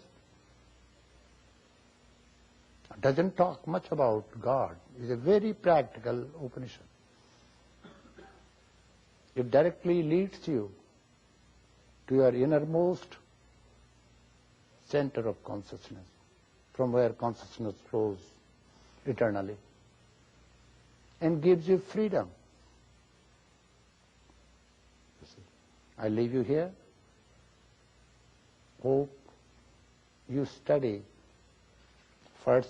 doesn't talk much about God. It's a very practical Upanishad. It directly leads you to your innermost center of consciousness, from where consciousness flows eternally, and gives you freedom. You see, I leave you here. Hope you study first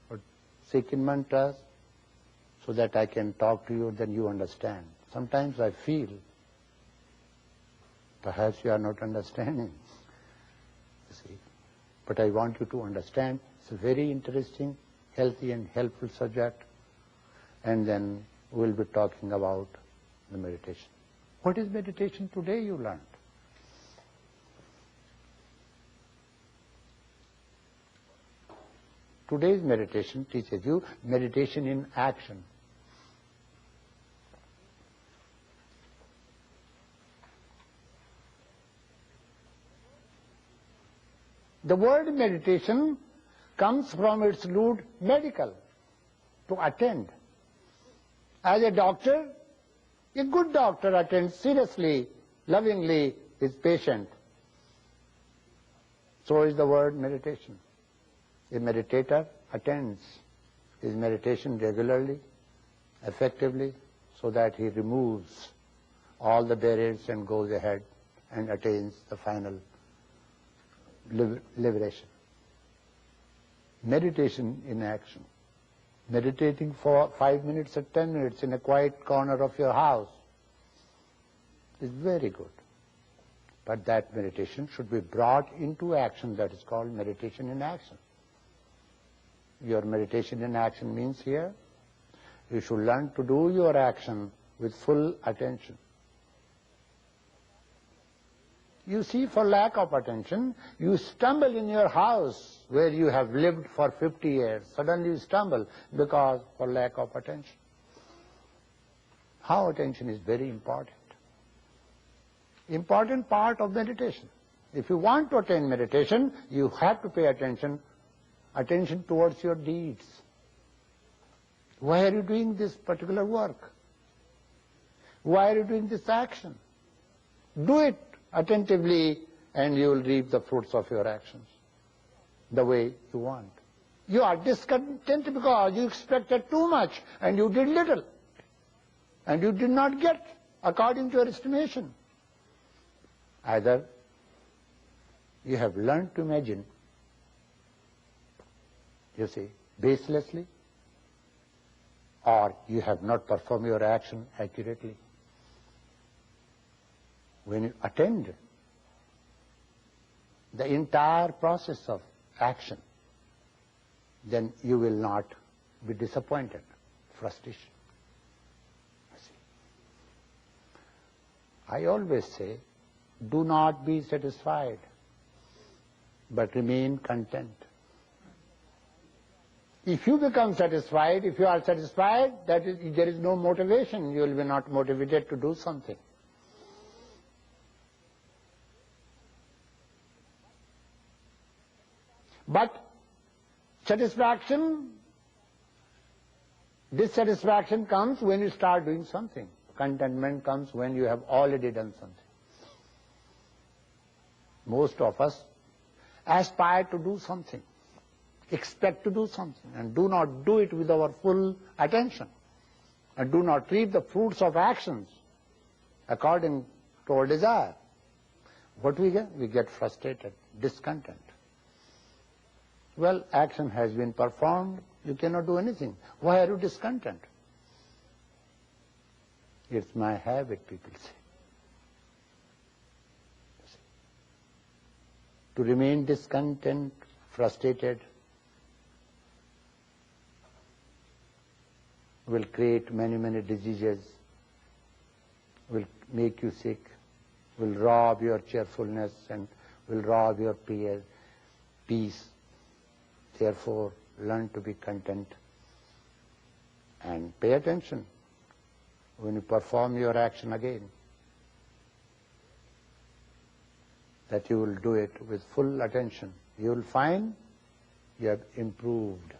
or second mantras so that I can talk to you, then you understand. Sometimes I feel perhaps you are not understanding. You see, but I want you to understand. It's a very interesting, healthy and helpful subject. And then we'll be talking about the meditation. What is meditation today, you learned? Today's meditation teaches you meditation in action. The word meditation comes from its root medical, to attend. As a doctor, a good doctor attends seriously, lovingly his patient. So is the word meditation. A meditator attends his meditation regularly, effectively, so that he removes all the barriers and goes ahead and attains the final liberation. Meditation in action. Meditating for 5 minutes or 10 minutes in a quiet corner of your house is very good. But that meditation should be brought into action. That is called meditation in action. Your meditation in action means here, you should learn to do your action with full attention. You see, for lack of attention, you stumble in your house where you have lived for 50 years. Suddenly you stumble because for lack of attention. How attention is very important. Important part of meditation. If you want to attain meditation, you have to pay attention towards your deeds. Why are you doing this particular work? Why are you doing this action? Do it attentively and you will reap the fruits of your actions the way you want. You are discontent because you expected too much and you did little. And you did not get according to your estimation. Either you have learned to imagine, you see, baselessly, or you have not performed your action accurately. When you attend the entire process of action, then you will not be disappointed, frustration. I always say, do not be satisfied, but remain content. If you become satisfied, if you are satisfied, there is no motivation. You will be not motivated to do something. But satisfaction, dissatisfaction comes when you start doing something. Contentment comes when you have already done something. Most of us aspire to do something, expect to do something, and do not do it with our full attention, and do not reap the fruits of actions according to our desire. What we get? We get frustrated, discontent. Well, action has been performed, you cannot do anything. Why are you discontent? It's my habit, people say. To remain discontent, frustrated, will create many, many diseases, will make you sick, will rob your cheerfulness and will rob your peace. Therefore, learn to be content and pay attention when you perform your action again, that you will do it with full attention. You will find you have improved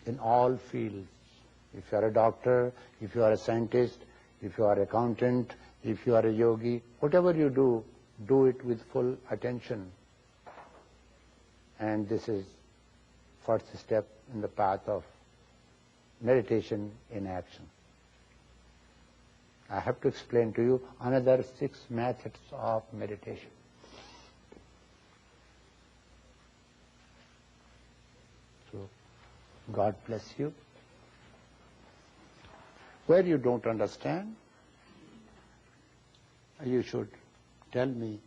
in all fields. If you are a doctor, if you are a scientist, if you are an accountant, if you are a yogi, whatever you do it with full attention. And this is first step in the path of meditation in action. I have to explain to you another 6 methods of meditation. So, God bless you. Where you don't understand, you should tell me.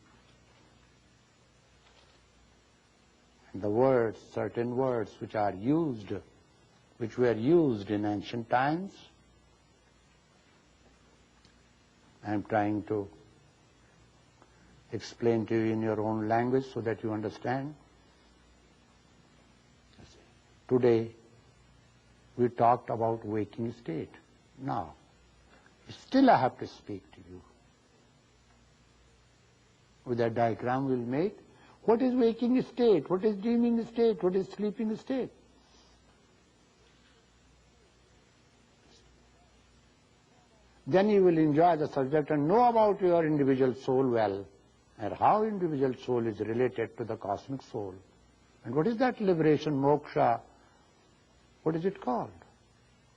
And the words, certain words which are used, which were used in ancient times, I am trying to explain to you in your own language so that you understand. Today, we talked about waking state. Now, still I have to speak to you. With that diagram we'll make, what is waking state, what is dreaming state, what is sleeping state. Then you will enjoy the subject and know about your individual soul well, and how individual soul is related to the cosmic soul. And what is that liberation, moksha? What is it called?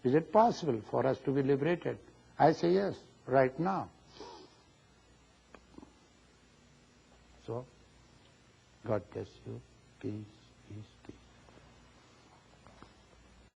Is it possible for us to be liberated? I say yes, right now. So, God bless you. Peace.